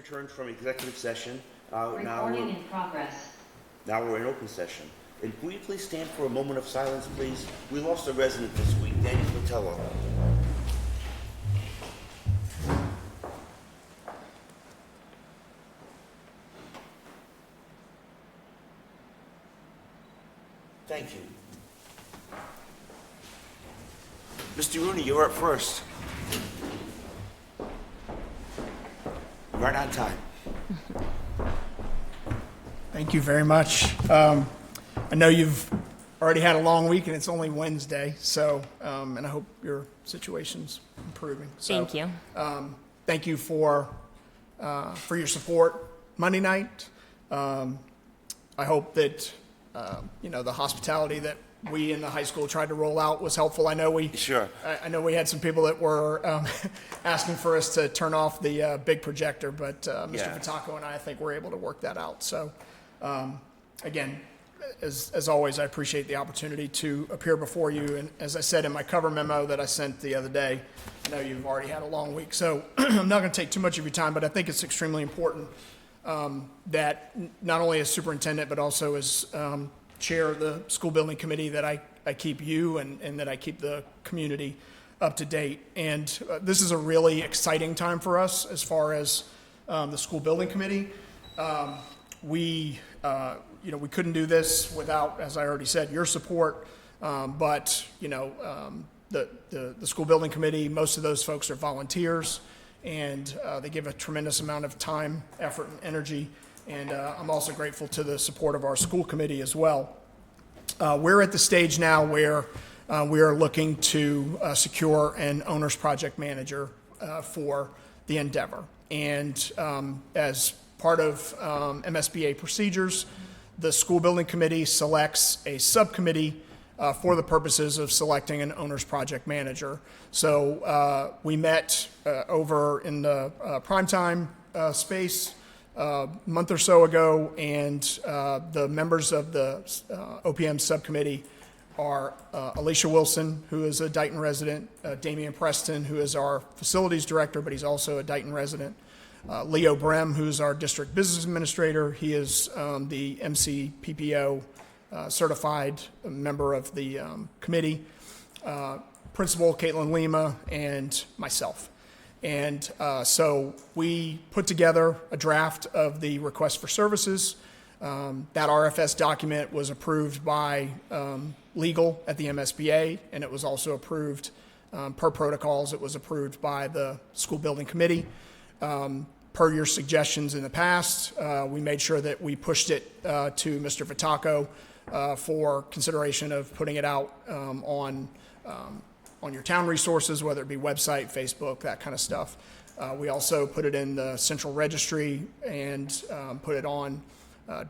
returned from executive session. Recording in progress. Now we're in open session. And will you please stand for a moment of silence, please? We lost a resident this week, Daniel Patello. Thank you. Mr. Rooney, you're up first. Right on time. Thank you very much. I know you've already had a long week and it's only Wednesday, so, and I hope your situation's improving. So, Thank you. Thank you for your support Monday night. I hope that, the hospitality that we in the high school tried to roll out was helpful. I know we know we had some people that were asking for us to turn off the big projector, but Mr. Fataco and I think we're able to work that out. So, again, as always, I appreciate the opportunity to appear before you. And as I said in my cover memo that I sent the other day, I know you've already had a long week, so I'm not going to take too much of your time, but I think it's extremely important that not only as superintendent, but also as chair of the school building committee, that I keep you and that I keep the community up to date. And this is a really exciting time for us as far as the school building committee. We couldn't do this without, as I already said, your support. But the school building committee, most of those folks are volunteers, and they give a tremendous amount of time, effort, and energy. And I'm also grateful to the support of our school committee as well. We're at the stage now where we are looking to secure an owner's project manager for the endeavor. And as part of MSBA procedures, the school building committee selects a subcommittee for the purposes of selecting an owner's project manager. So we met over in the primetime space a month or so ago, and the members of the OPM subcommittee are Alicia Wilson, who is a Dighton resident, Damian Preston, who is our facilities director, but he's also a Dighton resident, Leo Brem, who's our district business administrator. He is the MCPPO certified member of the committee, Principal Caitlin Lima, and myself. And so we put together a draft of the request for services. That RFS document was approved by legal at the MSBA, and it was also approved per protocols. It was approved by the school building committee. Per your suggestions in the past, we made sure that we pushed it to Mr. Fataco for consideration of putting it out on your town resources, whether it be website, Facebook, that kind of stuff. We also put it in the central registry and put it on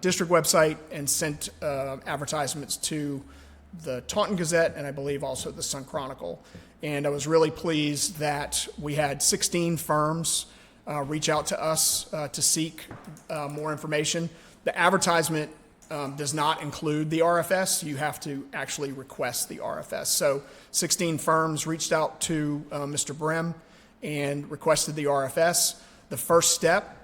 district website and sent advertisements to the Taunton Gazette and I believe also the Sun Chronicle. And I was really pleased that we had 16 firms reach out to us to seek more information. The advertisement does not include the RFS. You have to actually request the RFS. So 16 firms reached out to Mr. Brem and requested the RFS. The first step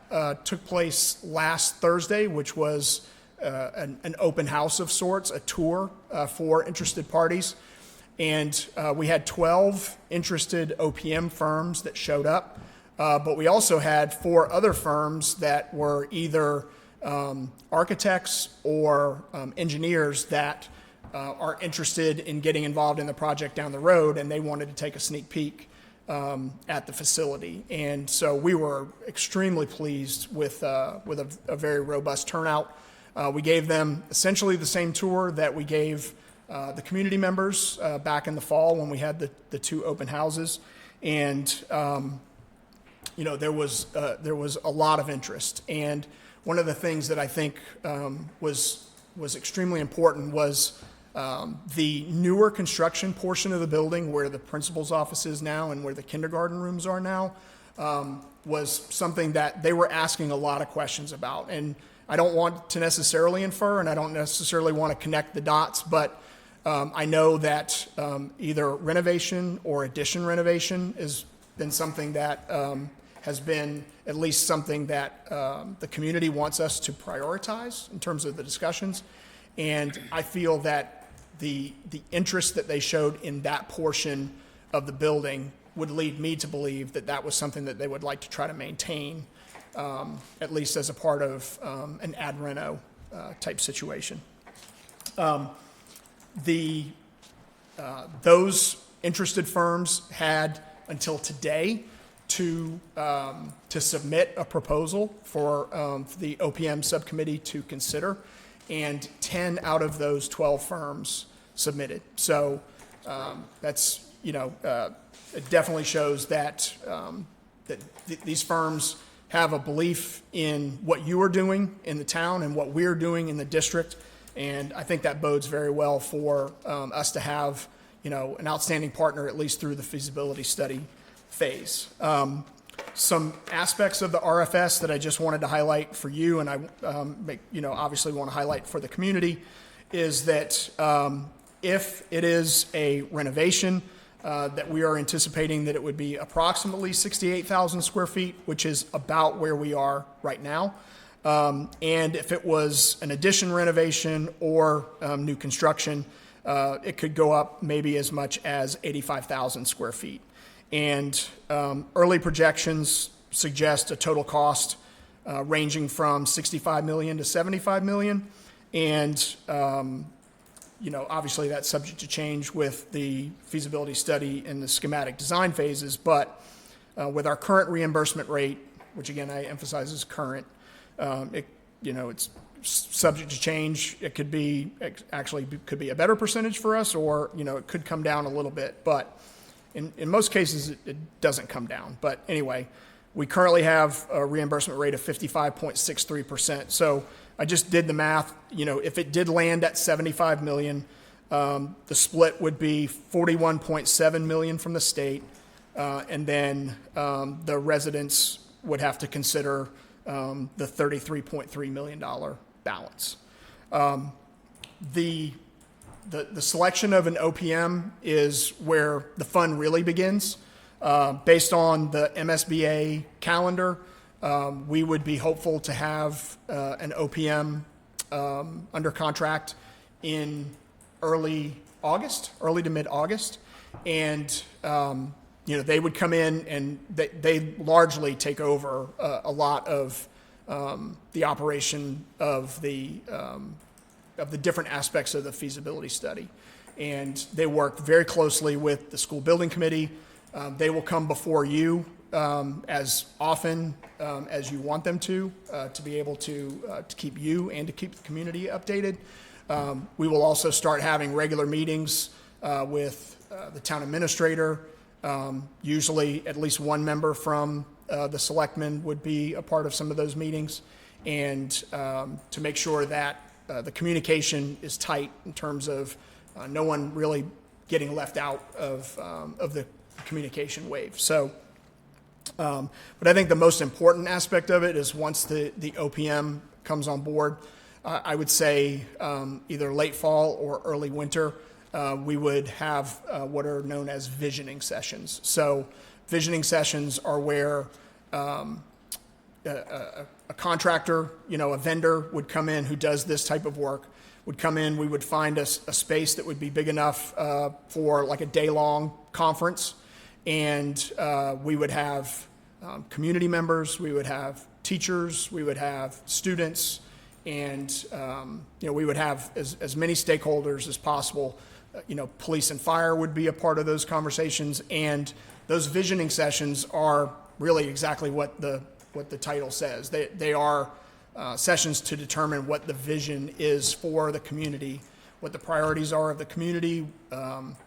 took place last Thursday, which was an open house of sorts, a tour for interested parties. And we had 12 interested OPM firms that showed up, but we also had 4 other firms that were either architects or engineers that are interested in getting involved in the project down the road, and they wanted to take a sneak peek at the facility. And so we were extremely pleased with a very robust turnout. We gave them essentially the same tour that we gave the community members back in the fall when we had the 2 open houses. And there was a lot of interest. And one of the things that I think was extremely important was the newer construction portion of the building, where the principal's office is now and where the kindergarten rooms are now, was something that they were asking a lot of questions about. And I don't want to necessarily infer, and I don't necessarily want to connect the dots, but I know that either renovation or addition renovation has been something that has been at least something that the community wants us to prioritize in terms of the discussions. And I feel that the interest that they showed in that portion of the building would lead me to believe that that was something that they would like to try to maintain, at least as a part of an ad reno type situation. Those interested firms had until today to submit a proposal for the OPM subcommittee to consider, and 10 out of those 12 firms submitted. So that's, it definitely shows that these firms have a belief in what you are doing in the town and what we're doing in the district, and I think that bodes very well for us to have, an outstanding partner at least through the feasibility study phase. Some aspects of the RFS that I just wanted to highlight for you, and I obviously want to highlight for the community, is that if it is a renovation, that we are anticipating that it would be approximately 68,000 square feet, which is about where we are right now. And if it was an addition renovation or new construction, it could go up maybe as much as 85,000 square feet. And early projections suggest a total cost ranging from $65 million to $75 million. And obviously that's subject to change with the feasibility study and the schematic design phases, but with our current reimbursement rate, which again I emphasize is current, it's subject to change. It could be could be a better percentage for us, or it could come down a little bit, but in most cases it doesn't come down. But anyway, we currently have a reimbursement rate of 55.63%. So I just did the math. If it did land at $75 million, the split would be $41.7 million from the state, and then the residents would have to consider the $33.3 million balance. The selection of an OPM is where the fun really begins. Based on the MSBA calendar, we would be hopeful to have an OPM under contract in early to mid-August. And, they would come in and they largely take over a lot of the operation of the different aspects of the feasibility study. And they work very closely with the school building committee. They will come before you as often as you want them to be able to keep you and to keep the community updated. We will also start having regular meetings with the town administrator. Usually at least one member from the Selectmen would be a part of some of those meetings, and to make sure that the communication is tight in terms of no one really getting left out of the communication wave. So, but I think the most important aspect of it is once the OPM comes on board, I would say either late fall or early winter, we would have what are known as visioning sessions. So visioning sessions are where a contractor, a vendor would come in who does this type of work, would come in, we would find a space that would be big enough for like a day-long conference, and we would have community members, we would have teachers, we would have students, and we would have as many stakeholders as possible. Police and fire would be a part of those conversations, and those visioning sessions are really exactly what the title says. They are sessions to determine what the vision is for the community, what the priorities are of the community,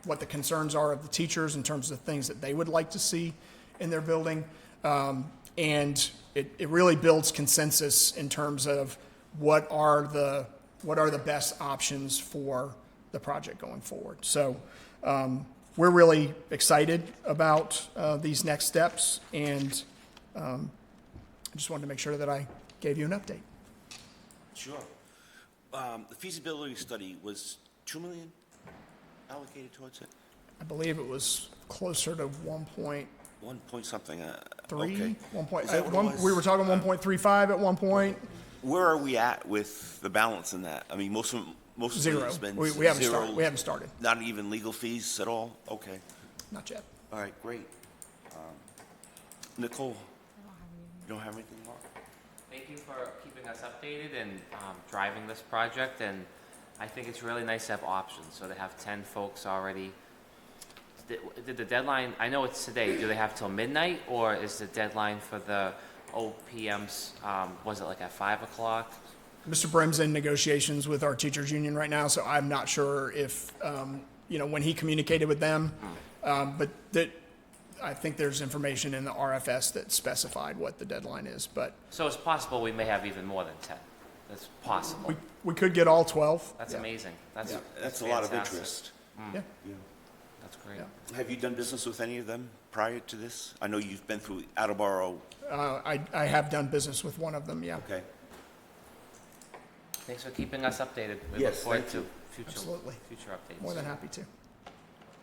what the concerns are of the teachers in terms of things that they would like to see in their building. And it really builds consensus in terms of what are the best options for the project going forward. So we're really excited about these next steps, and I just wanted to make sure that I gave you an update. Sure. The feasibility study was $2 million allocated towards it? I believe it was closer to 1 point. 1 point something. 1.3, Okay. Is that what it was? we were talking 1.35 at one point. Where are we at with the balance in that? I mean, most of Zero. it's been We haven't zero. started. We haven't started. Not even legal fees at all? Okay. Not yet. All right, great. Nicole? You don't have anything, Mark? Thank you for keeping us updated and driving this project, and I think it's really nice to have options, so to have 10 folks already. Did the deadline, I know it's today, do they have till midnight, or is the deadline for the OPMs, was it like at 5 o'clock? Mr. Brim's in negotiations with our teachers union right now, so I'm not sure if, when he communicated with them, but that, I think there's information in the RFS that specified what the deadline is, but So it's possible we may have even more than 10. That's possible. we could get all 12. That's Yeah. amazing. That's a lot of fantastic. interest. Yeah. That's great. Yeah. Have you done business with any of them prior to this? I know you've been through Attleboro. I have done business with one of them, yeah. Okay. Thanks for keeping us updated. We look Yes, forward thank to you. Absolutely. future updates. More than happy to.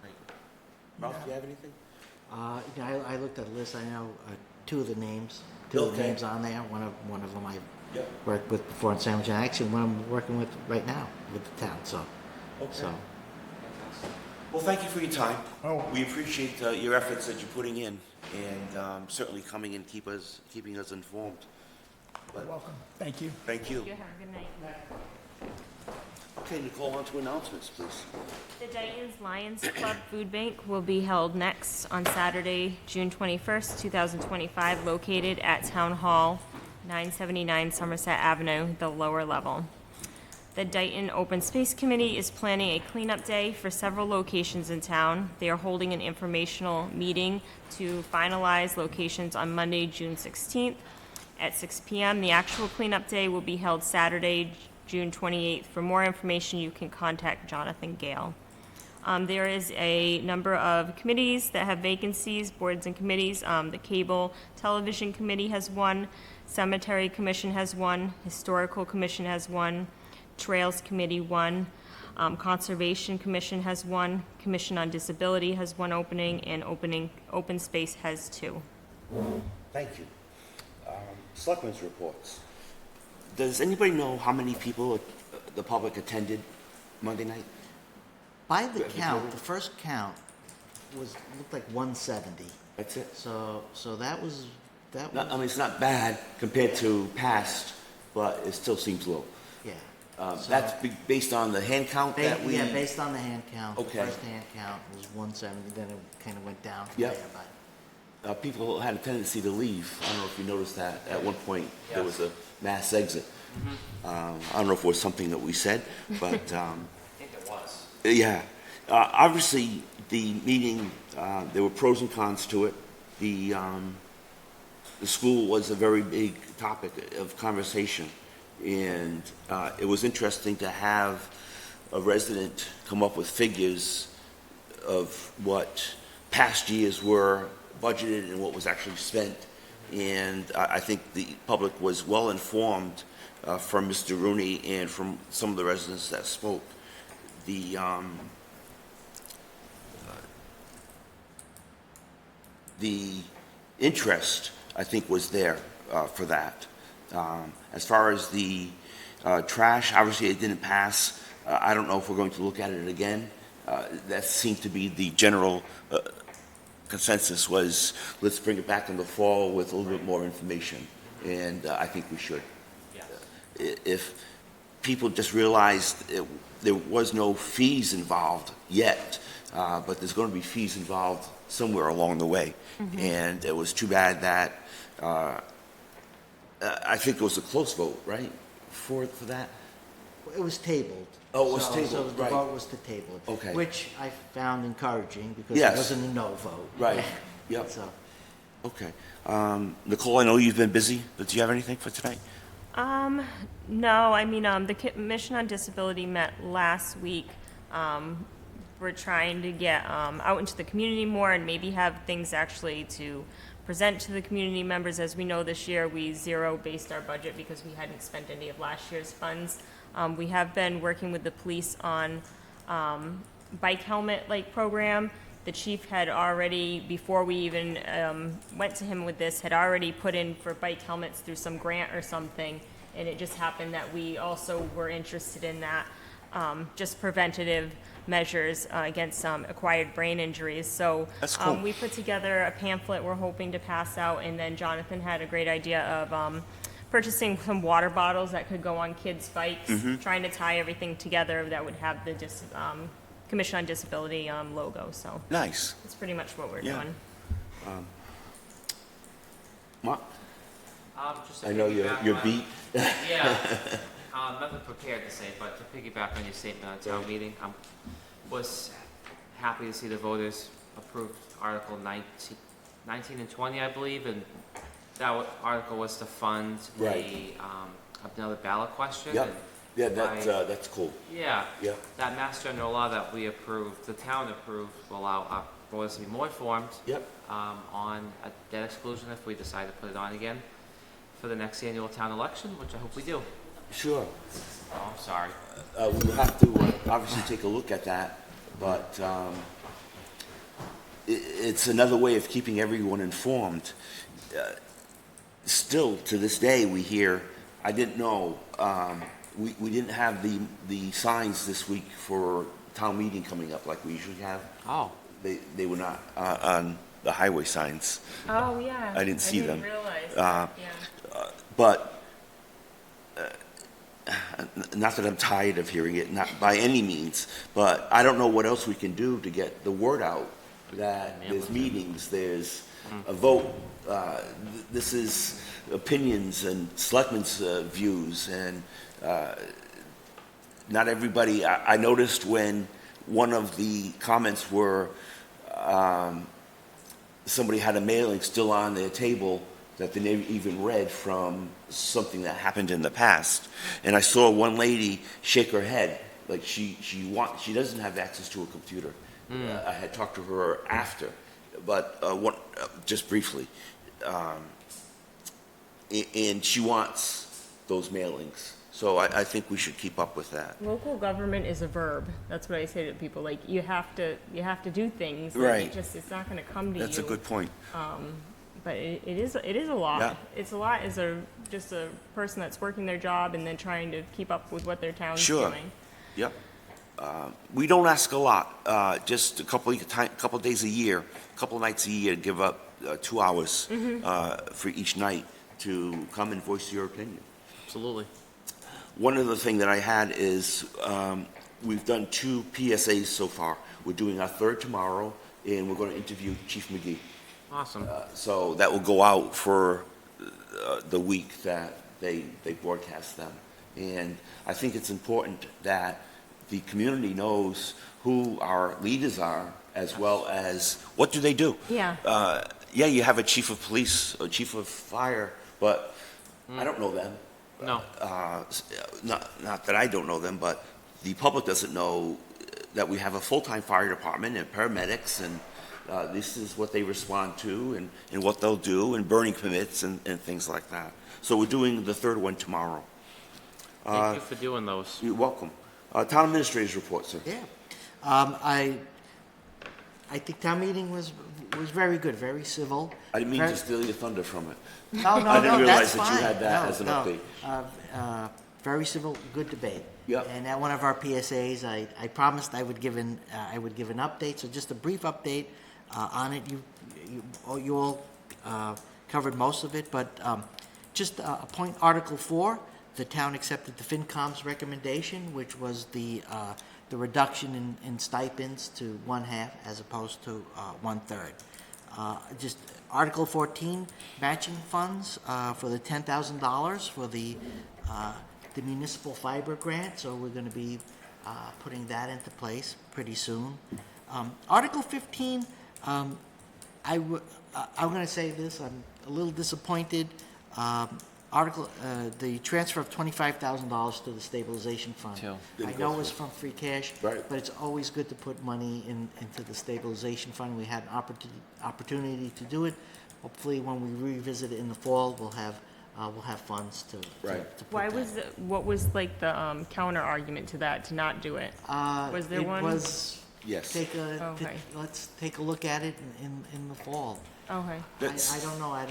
Great. Ralph, do you have anything? I looked at the list. I know two of the names on there. One of them I Yep. worked with before in Sandwich, and actually one I'm working with right now with the town. So, Okay. so Well, thank you for your time. Oh. We appreciate your efforts that you're putting in, and certainly coming and keeping us informed. You're welcome. Thank you. Thank you. You have a good night. Okay, Nicole, on to announcements, please. The Dayton's Lions Club Food Bank will be held next on Saturday, June 21st, 2025, located at Town Hall, 979 Somerset Avenue, the lower level. The Dayton Open Space Committee is planning a cleanup day for several locations in town. They are holding an informational meeting to finalize locations on Monday, June 16th at 6 p.m. The actual cleanup day will be held Saturday, June 28th. For more information, you can contact Jonathan Gale. There is a number of committees that have vacancies, boards and committees. The Cable Television Committee has one, Cemetery Commission has one, Historical Commission has one, Trails Committee one, Conservation Commission has one, Commission on Disability has one opening, and Open Space has two. Thank you. Selectmen's reports. Does anybody know how many people the public attended Monday night? by the The count, total? the first count looked like 170. That's it? So that was I mean, it's not bad compared to past, but it still seems low. yeah. So- That's based on the hand count that we... Yeah, based on the hand count. Okay. The first hand count was 170. Then it kind of went down from Yep. there. But people had a tendency to leave. I don't know if you noticed that. At one point, there was a mass exit. I don't know if it was something that we said, but I think it was. yeah. Obviously, the meeting, there were pros and cons to it. The school was a very big topic of conversation, and it was interesting to have a resident come up with figures of what past years were budgeted and what was actually spent. And I think the public was well informed from Mr. Rooney and from some of the residents that spoke. The interest, I think, was there for that. As far as the trash, obviously it didn't pass. I don't know if we're going to look at it again. That seemed to be the general consensus was, let's bring it back in the fall with a little bit more information, and I think we should. Yes. If people just realized there was no fees involved yet, but there's going to be fees involved somewhere along the way, and it was too bad that I think it was a close vote, right, for that? it was tabled. Oh, it was So tabled, the right. vote was to table it. Okay. Which I found encouraging because Yes. it wasn't a no vote. Right. Yep. So, Okay. Nicole, I know you've been busy, but do you have anything for tonight? No, I mean, the Commission on Disability met last week. We're trying to get out into the community more and maybe have things actually to present to the community members. As we know, this year we zero-based our budget because we hadn't spent any of last year's funds. We have been working with the police on bike helmet program, the chief had already, before we even went to him with this, had already put in for bike helmets through some grant or something, and it just happened that we also were interested in that, just preventative measures against acquired brain injuries. So That's cool. we put together a pamphlet we're hoping to pass out, and then Jonathan had a great idea of purchasing some water bottles that could go on kids' bikes, trying to tie everything together that would have the Commission on Disability logo. So Nice. that's pretty much what we're Yeah. doing. Just to I know piggyback you're on- beat. Yeah, nothing prepared to say, but to piggyback on your statement on town meeting, was happy to see the voters approve Article 19 and 20, I believe, and that article was to fund Right. another ballot question. Yep. and Yeah, by- that's cool. Yeah. Yeah. That Mass General Law that we approved, the town approved, will allow our voters to be more informed Yep. on a debt exclusion if we decide to put it on again for the next annual town election, which I hope we do. Sure. Oh, I'm sorry. We'll have to obviously take a look at that, but it's another way of keeping everyone informed. Still, to this day, we hear, I didn't know, we didn't have the signs this week for town meeting coming up like we usually have. Oh. They were not on the highway signs. Oh, yeah. I didn't see them. I didn't realize Uh, that, yeah. But, not that I'm tired of hearing it, not by any means, but I don't know what else we can do to get the word out that there's meetings, there's a vote, this is opinions and selectmen's views, and not everybody, I noticed when one of the comments were, somebody had a mailing still on their table that they never even read from something that happened in the past. And I saw one lady shake her head, like she doesn't have access to a computer. I had talked to her after, but just briefly. And she wants those mailings. So I think we should keep up with that. Local government is a verb. That's what I say to people. Like, you have to do things. Like, Right. it's not going to come to you. That's a good point. But it is a lot. Yeah. It's a lot as just a person that's working their job and then trying to keep up with what their town's Sure. doing. Yep. We don't ask a lot, just a couple days a year, a couple nights a year, give up 2 hours for each night to come and voice your opinion. Absolutely. One other thing that I had is we've done 2 PSAs so far. We're doing our 3rd tomorrow, and we're going to interview Chief McGee. Awesome. So that will go out for the week that they broadcast them. And I think it's important that the community knows who our leaders are, as well as what do they do. Yeah. Yeah, you have a chief of police, a chief of fire, but I don't know them. No. Not that I don't know them, but the public doesn't know that we have a full-time fire department and paramedics, and this is what they respond to and what they'll do, and burning permits and things like that. So we're doing the 3rd one tomorrow. Thank you for doing those. You're welcome. Town administrator's report, sir. Yeah. I think town meeting was very good, very civil. I didn't mean Very- to steal your thunder from it. No, no, I didn't no, realize that's that you fine. had that No, as an no. update. Very civil, good debate. Yep. And at one of our PSAs, I promised I would give an update, so just a brief update on it. You all covered most of it, but just a point, Article 4, the town accepted the FinCom's recommendation, which was the reduction in stipends to 1/2 as opposed to 1/3. Just Article 14, matching funds for the $10,000 for the municipal fiber grant, so we're going to be putting that into place pretty soon. Article 15, I'm going to say this, I'm a little disappointed. The transfer of $25,000 to the stabilization fund. Too. I know it was from free cash, Right. but it's always good to put money into the stabilization fund. We had an opportunity to do it. Hopefully, when we revisit it in the fall, we'll have funds to Right. to put Why that. was what was like the counter argument to that to not do it? Was there one? It was Yes. Okay. let's take a look at it in the fall. Okay. I don't know, I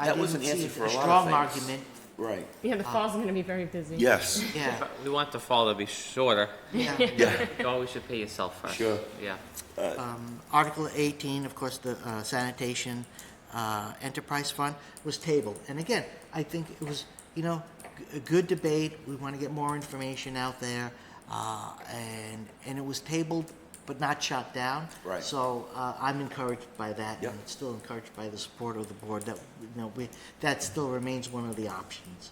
That was didn't an see answer for a lot of strong things. argument, Right. Yeah, the fall's gonna be very busy. Yes. yeah, We want the fall to be shorter. yeah. Yeah. You always should pay yourself first. Sure. Yeah. Article 18, of course, the sanitation enterprise fund was tabled. And again, I think it was, a good debate. We want to get more information out there. And it was tabled, but not shut down. Right. So I'm encouraged by that, Yep. and still encouraged by the support of the board that, that still remains one of the options,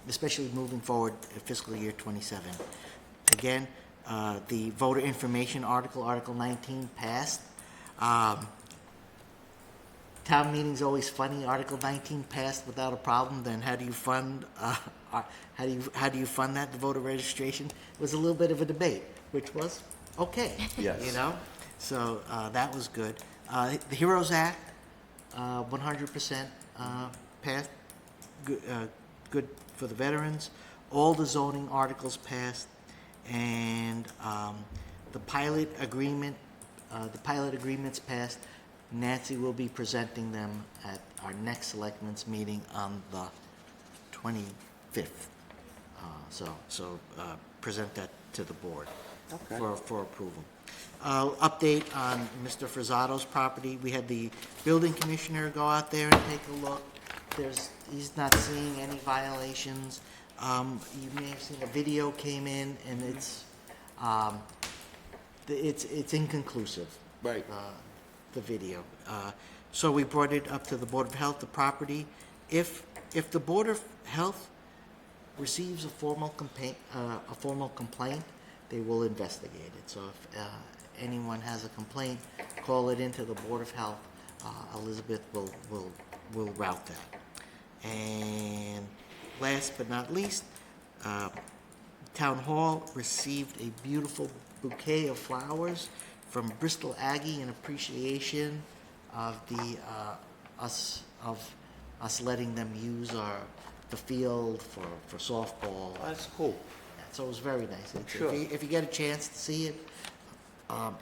especially moving forward fiscal year 27. Again, the voter information article, Article 19, passed. Town meeting's always funny. Article 19 passed without a problem. Then how do you fund? How do you fund that? The voter registration was a little bit of a debate, which was okay. Yes. So that was good. The Heroes Act, 100% passed. Good for the veterans. All the zoning articles passed, and the pilot agreements passed. Nancy will be presenting them at our next selectmen's meeting on the 25th. So present that to the board Okay. for approval. Update on Mr. Frazzato's property. We had the building commissioner go out there and take a look. He's not seeing any violations. You may have seen a video came in, and it's inconclusive. Right. The video. So we brought it up to the Board of Health, the property. If the Board of Health receives a formal complaint, they will investigate it. So if anyone has a complaint, call it into the Board of Health. Elizabeth will route that. And last but not least, Town Hall received a beautiful bouquet of flowers from Bristol Aggie in appreciation of us letting them use the field for softball. Oh, that's cool. So it was very nice. Sure. If you get a chance to see it,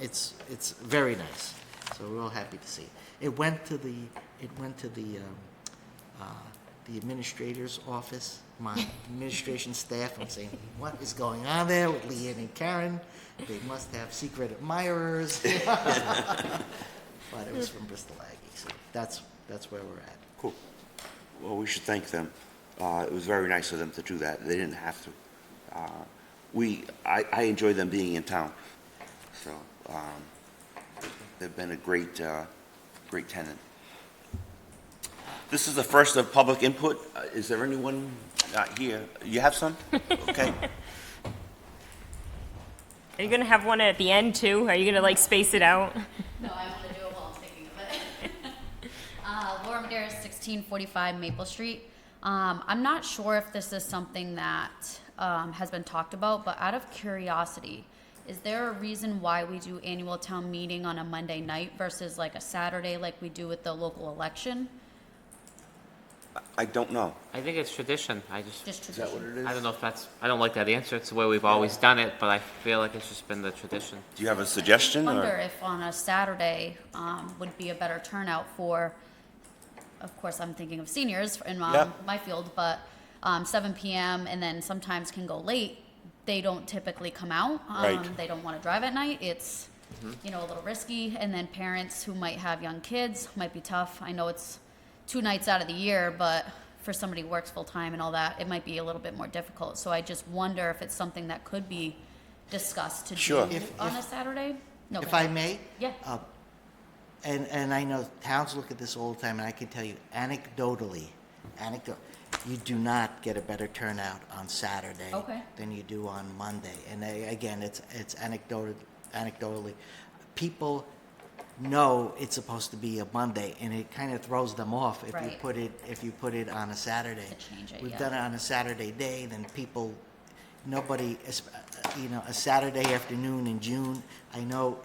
it's very nice. So we're all happy to see it. It went to the administrator's office. My administration staff, I'm saying, what is going on there with Leanne and Karen? They must have secret admirers. But it was from Bristol Aggie, so that's where we're at. Cool. Well, we should thank them. It was very nice of them to do that. They didn't have to. I enjoy them being in town. So they've been a great tenant. This is the first of public input. Is there anyone not here? You have some? Okay. Are you gonna have one at the end too? Are you gonna space it out? No, I want to do it while I'm thinking of it. Laura Medeiros, 1645 Maple Street. I'm not sure if this is something that has been talked about, but out of curiosity, is there a reason why we do annual town meeting on a Monday night versus a Saturday like we do with the local election? I don't know. I think it's tradition. Just Is that tradition. what it is? I don't know if I don't like that answer. It's the way we've always done it, but I feel like it's just been the tradition. Do you have a suggestion? I or- wonder if on a Saturday would be a better turnout for, of course, I'm thinking of seniors in Yep. my field, but 7 p.m. and then sometimes can go late. They don't typically come out. Right. They don't want to drive at night. It's, a little risky. And then parents who might have young kids might be tough. I know it's 2 nights out of the year, but for somebody who works full time and all that, it might be a little bit more difficult. So I just wonder if it's something that could be discussed to Sure. do on a Saturday. No, If go I ahead. may? Yeah. And I know towns look at this all the time, and I can tell you anecdotally, you do not get a better turnout on Saturday Okay. than you do on Monday. And again, it's anecdotally. People know it's supposed to be a Monday, and it kind of throws them off if Right. you put it on a Saturday. To change it, We've yeah. done it on a Saturday day, then nobody, a Saturday afternoon in June. I know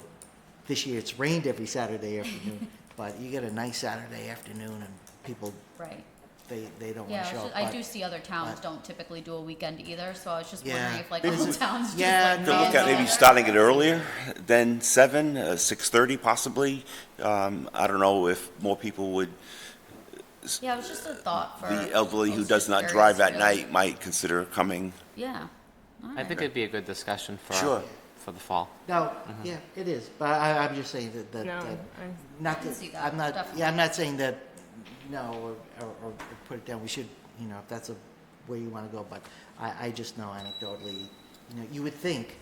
this year it's rained every Saturday afternoon, but you get a nice Saturday afternoon and people Right. they don't Yeah, want to show up. I but- do see other towns but- don't typically do a weekend either, so I was just Yeah. wondering if like This other is- towns just yeah, like. To look at maybe mandate- starting it earlier than 7, 6:30 possibly. I don't know if more people would, Yeah, it was just a thought for. the elderly I who was does just not curious, drive at really. night might consider coming. Yeah. I think it'd be a good discussion Sure. for the fall. No, yeah, it is, but I'm just saying that, No, not can that, see that, I'm not, definitely. yeah, I'm not saying that, no, or put it down, we should, if that's a where you want to go, but I just know anecdotally, you would think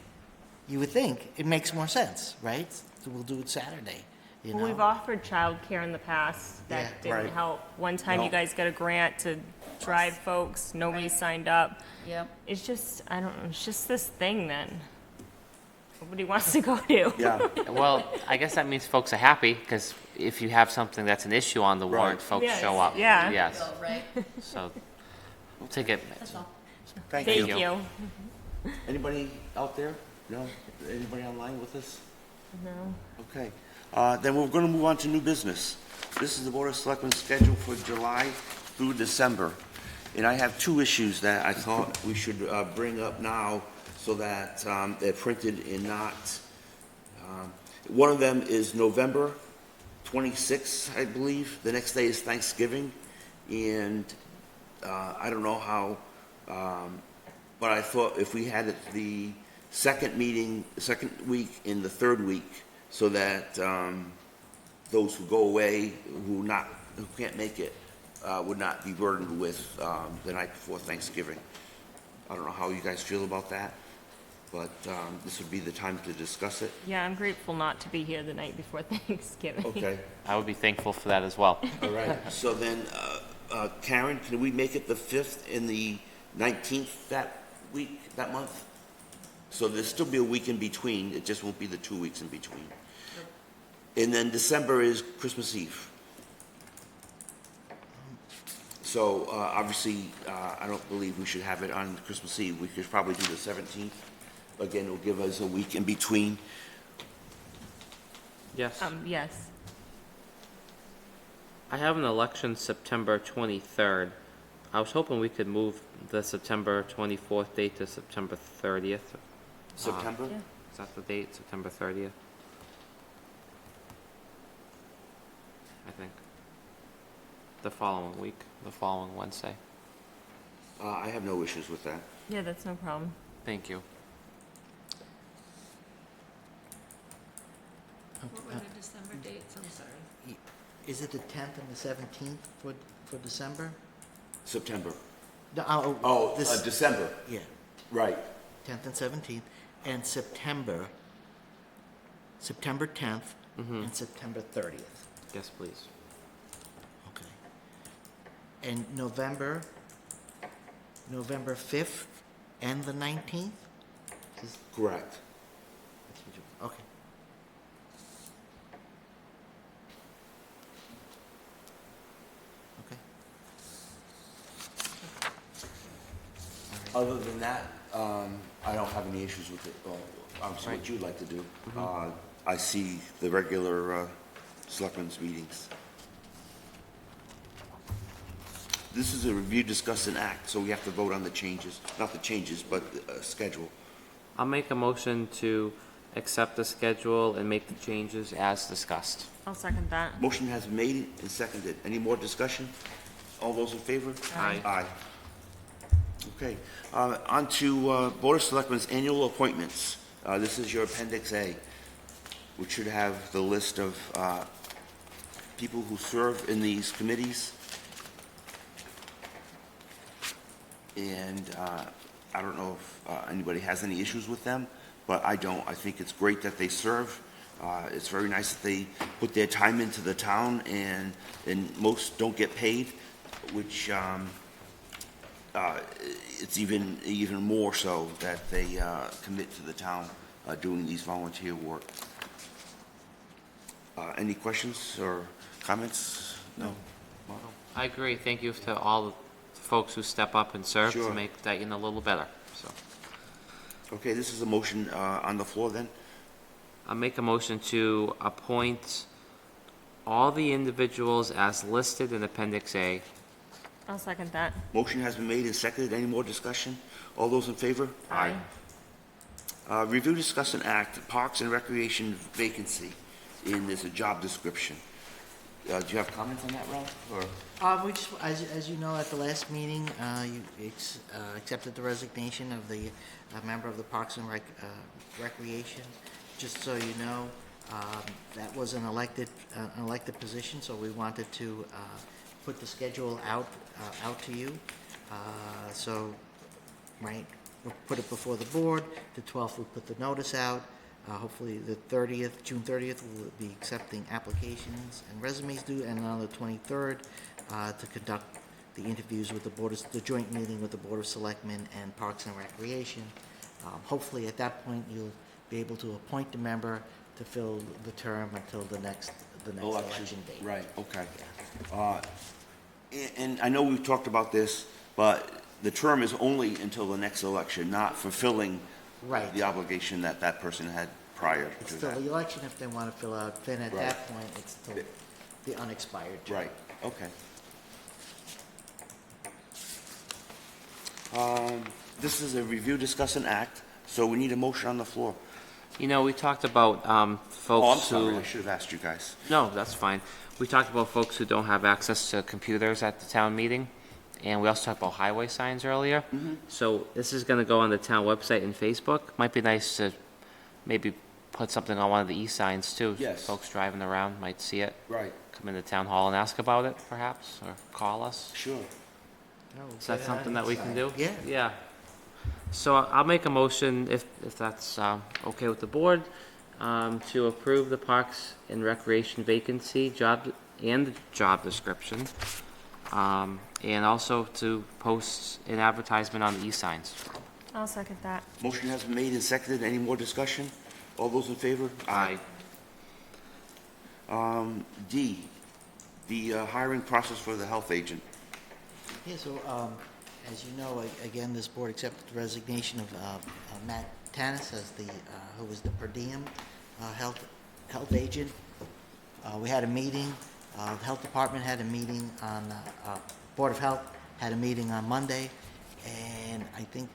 it makes more sense, right? So we'll do it Saturday, Well, we've offered childcare in the past. Yeah, That didn't right. help. One time No. you guys got a grant to drive folks, nobody signed up. Yep. It's just, I don't know, it's just this thing that nobody wants to go to. Yeah. Well, I guess that means folks are happy, because if you have something that's an issue on the warrant, Right. folks Yes, show up. yeah. Yes, So, right, so we'll take it. that's all. Thank Thank you. you. Anybody out there? No? Anybody online with us? No. Okay. Then we're going to move on to new business. This is the Board of Selectmen's schedule for July through December. And I have 2 issues that I thought we should bring up now so that they're printed and not. One of them is November 26th, I believe. The next day is Thanksgiving. And I don't know how, but I thought if we had it the second week in the third week, so that those who go away, who can't make it, would not be burdened with the night before Thanksgiving. I don't know how you guys feel about that, but this would be the time to discuss it. Yeah, I'm grateful not to be here the night before Thanksgiving. Okay, I would be thankful for that as well. all right. So then, Karen, can we make it the 5th and the 19th that week, that month? So there'll still be a week in between, it just won't be the 2 weeks in between. And then December is Christmas Eve. So, obviously, I don't believe we should have it on Christmas Eve. We could probably do the 17th. Again, it'll give us a week in between. Yes. Yes. I have an election September 23rd. I was hoping we could move the September 24th date to September 30th. September? Yeah. Is that the date, September 30th? I think. The following week, the following Wednesday. I have no issues with that. Yeah, that's no problem. Thank you. What were the December dates? I'm sorry. Is it the 10th and the 17th for December? September. No, Oh, this, December, yeah, right. 10th and 17th, and September 10th and September 30th. Yes, please. Okay. And November 5th and the 19th? Correct. Okay. Okay. Other than that, I don't have any issues with it. Obviously, what you'd like to do. I see the regular selectmen's meetings. This is a review, discuss, and act, so we have to vote on the changes. Not the changes, but the schedule. I'll make a motion to accept the schedule and make the changes as discussed. I'll second that. Motion has been made and seconded. Any more discussion? All those in favor? Aye. Aye. Okay, on to Board of Selectmen's annual appointments. This is your Appendix A, which should have the list of people who serve in these committees. And I don't know if anybody has any issues with them, but I don't. I think it's great that they serve. It's very nice that they put their time into the town, and most don't get paid, which it's even more so that they commit to the town doing these volunteer work. Any questions or comments? No? Marlo? I agree. Thank you to all the folks who step up and serve Sure. to make Dayton a little better. So Okay, this is a motion on the floor then. I'll make a motion to appoint all the individuals as listed in Appendix A I'll second that. Motion has been made and seconded. Any more discussion? All those in favor? Aye. Review, discuss, and act, Parks and Recreation vacancy, and there's a job description. Do you have comments on that, Ralph, or? We just, as you know, at the last meeting, you accepted the resignation of the member of the Parks and Recreation. Just so you know, that was an elected position, so we wanted to put the schedule out to you. So, right, we'll put it before the board. The 12th, we'll put the notice out. Hopefully, the 30th, June 30th, we'll be accepting applications and resumes due, and on the 23rd, to conduct the interviews with the joint meeting with the Board of Selectmen and Parks and Recreation. Hopefully, at that point, you'll be able to appoint a member to fill the term until the next election date. Right, okay. And I know we've talked about this, but the term is only until the next election, not fulfilling Right. the obligation that that person had prior It's to till that. the election if they want to fill out, then at Right. that point, it's till the unexpired term. Right, okay. This is a review, discuss, and act, so we need a motion on the floor. You know, we talked about Oh, I'm folks sorry, who... I should have asked you guys. No, that's fine. We talked about folks who don't have access to computers at the town meeting, and we also talked about highway signs earlier. So this is gonna go on the town website and Facebook. Might be nice to maybe put something on one of the e-signs too. Yes. Folks driving around might see it. Right. Come into town hall and ask about it, perhaps, or call us. Sure. Is that something that we can do? Yeah. Yeah. So I'll make a motion, if that's okay with the board, to approve the Parks and Recreation vacancy job and the job description, and also to post an advertisement on the e-signs. I'll second that. Motion has been made and seconded. Any more discussion? All those in favor? Aye. D, the hiring process for the health agent. Yeah, so, as you know, again, this board accepted the resignation of Matt Tanis as who was the per diem health agent. We had a meeting, the health department had a meeting on, Board of Health had a meeting on Monday, and I think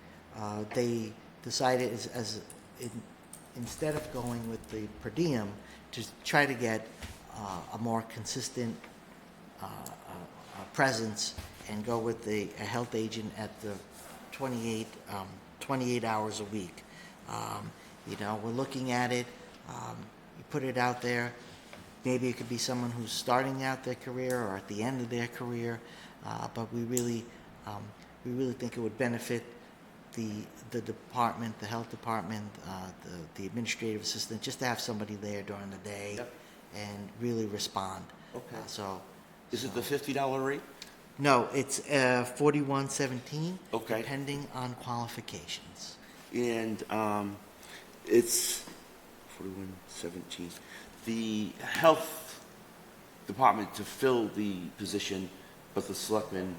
they decided instead of going with the per diem, to try to get a more consistent presence and go with a health agent at the 28 hours a week. We're looking at it, you put it out there, maybe it could be someone who's starting out their career or at the end of their career, but we really think it would benefit the department, the health department, the administrative assistant, just to have somebody there during the day. Yep. And really respond. Okay. So. Is it the $50 rate? No, it's $41.17. Okay. Depending on qualifications. And it's 4117. The health department to fill the position, but the selectmen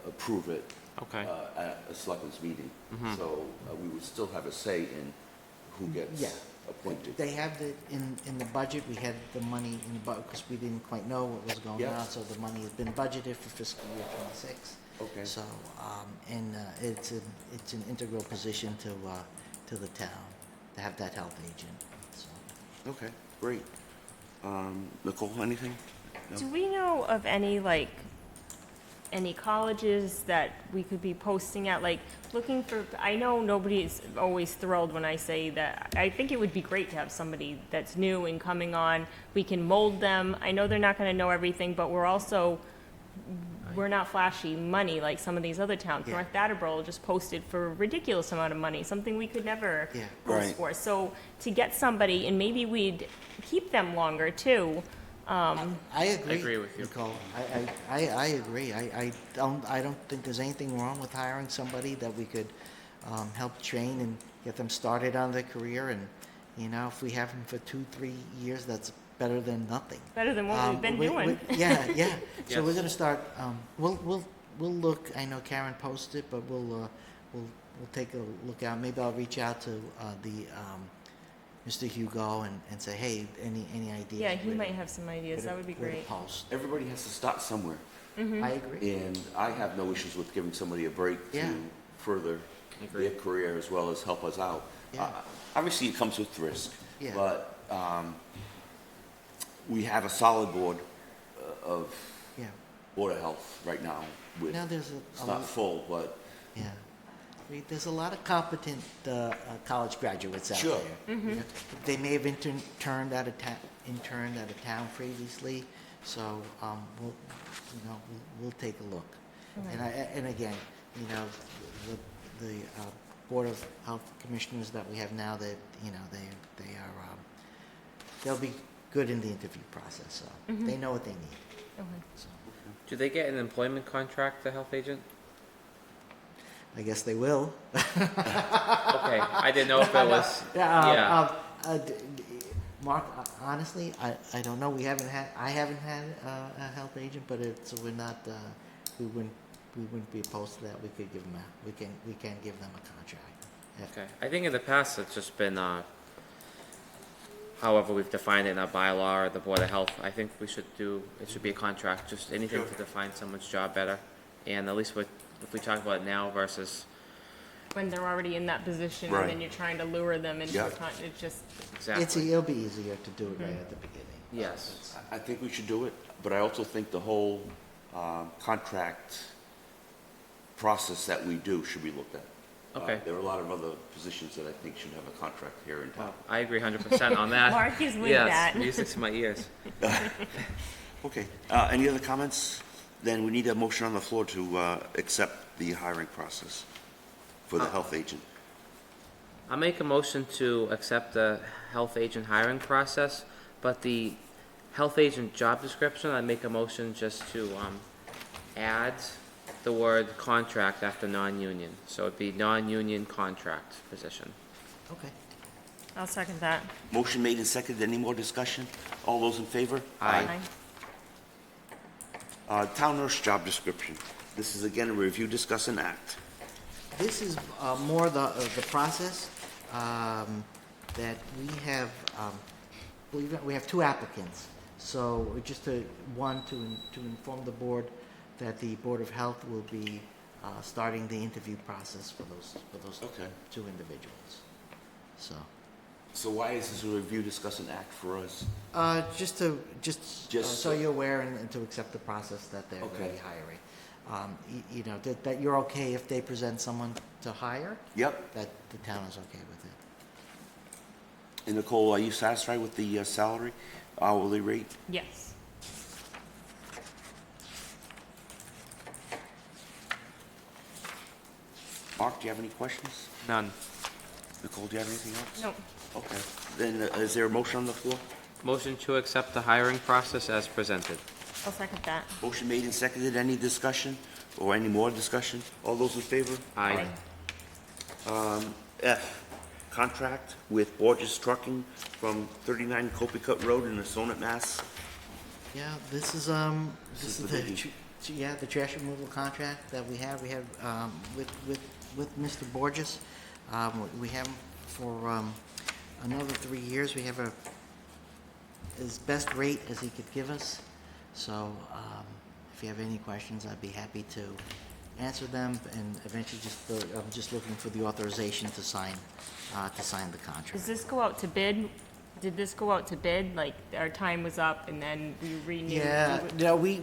approve it Okay. at a selectmen's meeting. So we would still have a say in who gets Yeah. appointed. They have in the budget, we had the money in the budget because we didn't quite know what was going Yeah. on, so the money has been budgeted for fiscal year '26. Okay. So, it's an integral position to the town, to have that health agent, so. Okay, great. Nicole, anything? No? Do we know of any colleges that we could be posting at, looking for, I know nobody's always thrilled when I say that. I think it would be great to have somebody that's new and coming on. We can mold them. I know they're not gonna know everything, but we're not flashy money like some of these other towns. Yeah. North Attleboro just posted for a ridiculous amount of money, something we could never Yeah. post Right. for. So to get somebody, and maybe we'd keep them longer too. I agree. I agree with you. Nicole. I agree. I don't think there's anything wrong with hiring somebody that we could help train and get them started on their career. And, if we have them for 2-3 years, that's better than nothing. Better than what we've been doing. Yeah. So Yes. we're gonna start, we'll look, I know Karen posted it, but we'll take a look out. Maybe I'll reach out to Mr. Hugo and say, hey, any ideas? Yeah, he where to- might have some ideas. That would be where to great. post. Everybody has to start somewhere. I agree. And I have no issues with giving somebody a break Yeah. to further their career as well as help us out. Yeah. Obviously, it comes with risk. Yeah. But we have a solid board of Yeah. Board of Health right now. With, Now there's it's not full, but yeah. There's a lot of competent college graduates out Sure. there. You know, they may have interned out of town previously, so we'll take a look. And again, the Board of Health Commissioners that we have now, that they'll be good in the interview process. So they know what they need. Okay. So Do they get an employment contract, the health agent? I guess they will. Okay, I didn't know if it was, yeah. Mark, honestly, I don't know. I haven't had a health agent, but we're not. We wouldn't be opposed to that. We could give them we can give them a contract. Yeah. Okay, I think in the past it's just been, however we've defined it in our bylaw or the Board of Health, I think it should be a contract, just anything to define someone's job better. And at least if we talk about it now versus, When they're already in that position Right. and then you're trying to lure them into Yeah. it's just, exactly, It'll be easier to do it right at the beginning. yes. I think we should do it. But I also think the whole contract process that we do should be looked at. Okay. There are a lot of other positions that I think should have a contract here in town. Well, I agree 100% on that. Mark is with Yes, that. music to my ears. Okay, any other comments? Then we need a motion on the floor to accept the hiring process for the health agent. I'll make a motion to accept the health agent hiring process, but the health agent job description, I make a motion just to add the word contract after non-union. So it'd be non-union contract position. Okay. I'll second that. Motion made and seconded. Any more discussion? All those in favor? Aye. Town nurse job description. This is again a review, discuss, and act. This is more the process that we have. Believe it, we have two applicants. So just to inform the board that the Board of Health will be starting the interview process for those Okay. two individuals. So why is this a review, discuss, and act for us? Just Just so you're aware and to accept the process that they're going to Okay. be hiring. That you're okay if they present someone to hire, Yep. that the town is okay with it. And Nicole, are you satisfied with the salary, hourly rate? Yes. Mark, do you have any questions? None. Nicole, do you have anything else? Nope. Okay. Then is there a motion on the floor? Motion to accept the hiring process as presented. I'll second that. Motion made and seconded. Any discussion or any more discussion? All those in favor? Aye. F, contract with Borges Trucking from 39 Copicut Road in Assonet, Mass. Yeah, this is This is the biggie. the trash removal contract that we have. We have with Mr. Borges. We have him for another 3 years. We have his best rate as he could give us. So if you have any questions, I'd be happy to answer them. And eventually, I'm just looking for the authorization to sign the contract. Does this go out to bid? Did this go out to bid? Like, our time was up and then we renewed? Yeah, no, we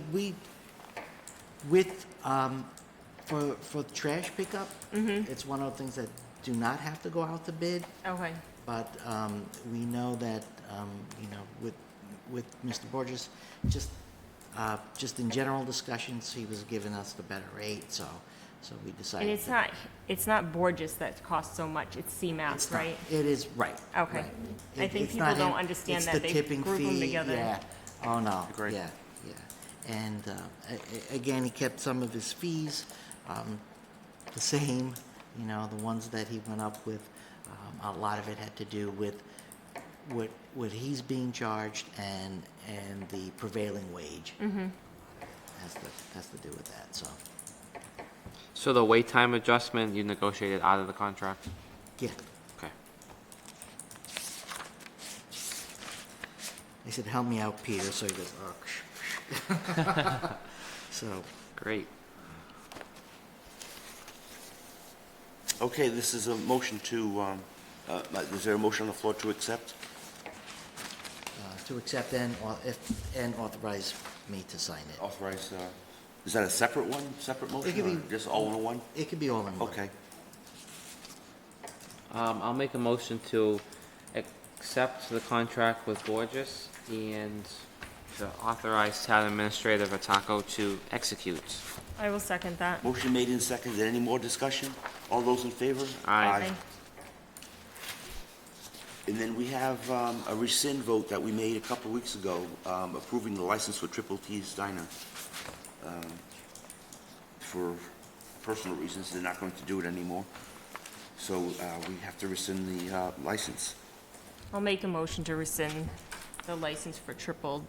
with for trash pickup, it's one of the things that do not have to go out to bid. Okay. But we know that with Mr. Borges, just in general discussions, he was giving us the better rate, so we decided. And it's not Borges that costs so much, it's CMAS, It's not- right? It is, right. Okay. right. I think It's people not don't him, understand it's that. the They tipping group 'em fee, together. Yeah, oh, no, Agreed. yeah. And again, he kept some of his fees the same, the ones that he went up with. A lot of it had to do with what he's being charged and the prevailing wage. Has to do with that, so, So the wait time adjustment, you negotiated out of the contract? yeah. Okay. I said, help me out, Peter, so he goes, oh. So, Great. Okay, this is a motion is there a motion on the floor to accept? to accept and authorize me to sign it. Authorize, is that a separate one, separate motion, could or be- just all in one? It could be all in one. Okay. I'll make a motion to accept the contract with Gorgeous and to authorize Town Administrator Vataco to execute. I will second that. Motion made and seconded. Any more discussion? All those in favor? Aye. And then we have a rescind vote that we made a couple of weeks ago, approving the license for Triple T's Diner. For personal reasons, they're not going to do it anymore. So we have to rescind the license. I'll make a motion to rescind the license for Triple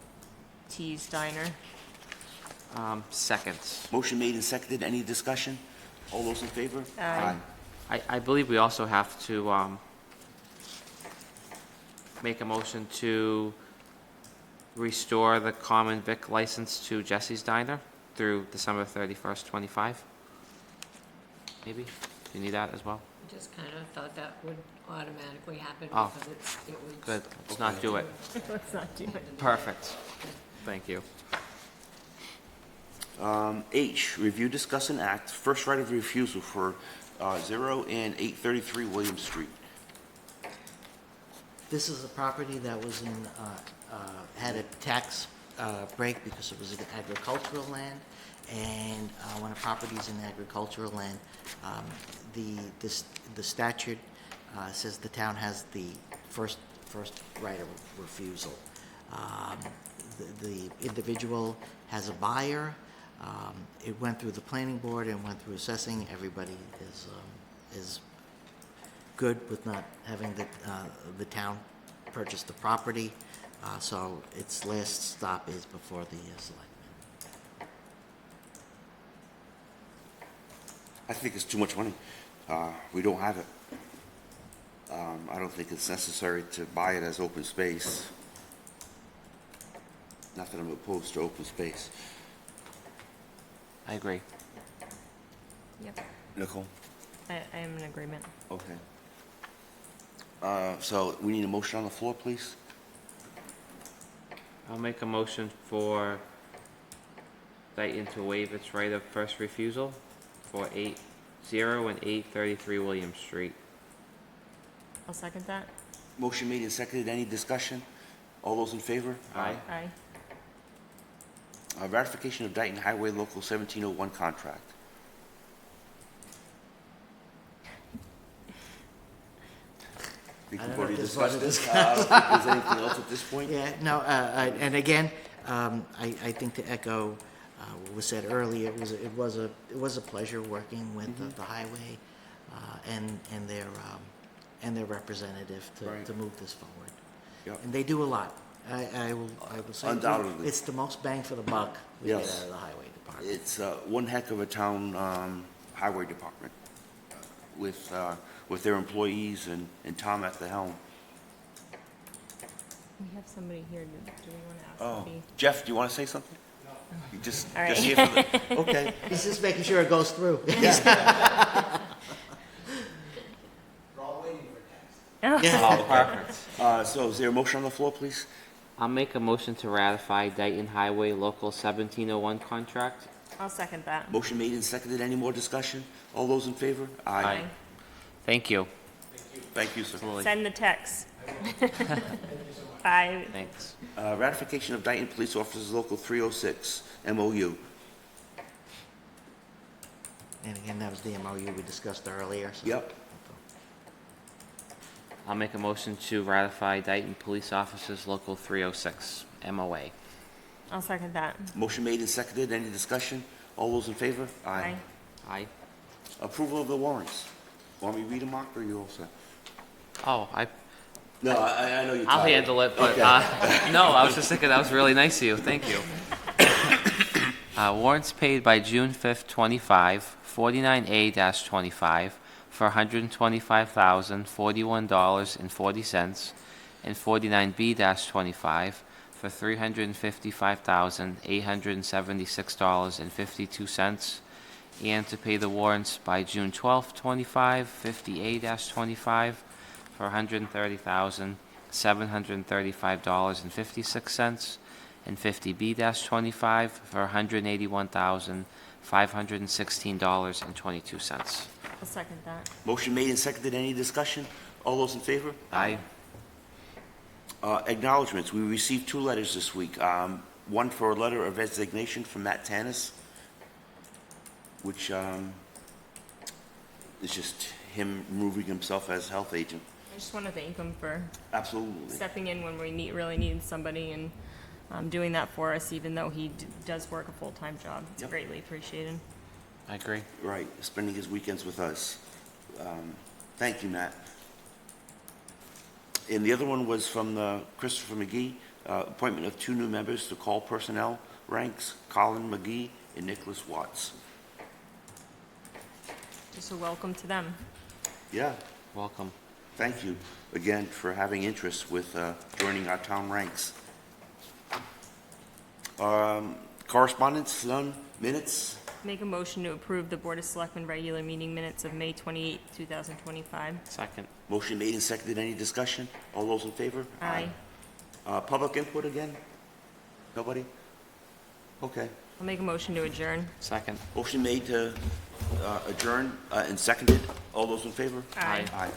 T's Diner. Second. Motion made and seconded. Any discussion? All those in favor? Aye. I believe we also have to make a motion to restore the common vic license to Jesse's Diner through December 31st, 25. Maybe? Do you need that as well? I just kind of thought that would automatically happen Oh. because it was. Good. Let's not do it. Let's not do it. Perfect. Thank you. H, review, discuss, and act, first right of refusal for 0 and 833 William Street. This is a property that was in, had a tax break because it was an agricultural land. And when a property is in agricultural land, the statute says the town has the first right of refusal. The individual has a buyer. It went through the planning board and went through assessing. Everybody is good with not having the town purchase the property. So its last stop is before the selectmen. I think it's too much money. We don't have it. I don't think it's necessary to buy it as open space. Not that I'm opposed to open space. I agree. Yep. Nicole? I am in agreement. Okay. So we need a motion on the floor, please? I'll make a motion for Dayton to waive its right of first refusal for 0 and 833 William Street. I'll second that. Motion made and seconded. Any discussion? All those in favor? Aye. Aye. Ratification of Dayton Highway Local 1701 contract. Think I we've don't know already if there's discussed one to this. I don't think there's anything else at this point. Yeah, no, and again, I think to echo what was said earlier, it was a pleasure working with the highway and their representative Right. to move this forward. Yep. And they do a lot. I will say Undoubtedly. it's the most bang for the buck we get Yes. out of the highway department. It's one heck of a town highway department with their employees and Tom at the helm. We have somebody here. Do we want to ask Oh, somebody? Jeff, do you want to say something? No. You just All right. here for the, okay. He's just making sure it goes through. Oh, perfect. So is there a motion on the floor, please? I'll make a motion to ratify Dayton Highway Local 1701 contract. I'll second that. Motion made and seconded. Any more discussion? All those in favor? Aye. Thank you. Thank you, sir. Absolutely. Send the text. Bye. Thanks. Ratification of Dayton Police Officers Local 306, MOU. And again, that was the MOU we discussed earlier. So. Yep. I'll make a motion to ratify Dayton Police Officers Local 306, MOA. I'll second that. Motion made and seconded. Any discussion? All those in favor? Aye. Aye. Approval of the warrants. Want me to read them, Mark, or you all set? Oh, No, I know you're I'll tired. handle it, but, Okay. no, I was just thinking that was really nice of you. Thank you. Warrants paid by June 5th, 25, 49A-25 for $125,041.40, and 49B-25 for $355,876.52, and to pay the warrants by June 12th, 25, 50A-25 for $130,735.56, and 50B-25 for $181,516.22. I'll second that. Motion made and seconded. Any discussion? All those in favor? Aye. Acknowledgements. We received 2 letters this week. One for a letter of resignation from Matt Tanis, which is just him removing himself as health agent. I just want to thank him for Absolutely. stepping in when we really needed somebody and doing that for us, even though he does work a full-time job. It's Yep. greatly appreciated. I agree. Right, spending his weekends with us. Thank you, Matt. And the other one was from Christopher McGee, appointment of 2 new members to call personnel ranks, Colin McGee and Nicholas Watts. Just a welcome to them. Yeah, Welcome. thank you again for having interest with joining our town ranks. Correspondence, none, minutes? Make a motion to approve the Board of Selectmen regular meeting minutes of May 28, 2025. Second. Motion made and seconded. Any discussion? All those in favor? Aye. Public input again? Nobody? Okay. I'll make a motion to adjourn. Second. Motion made to adjourn and seconded. All those in favor? Aye. Aye.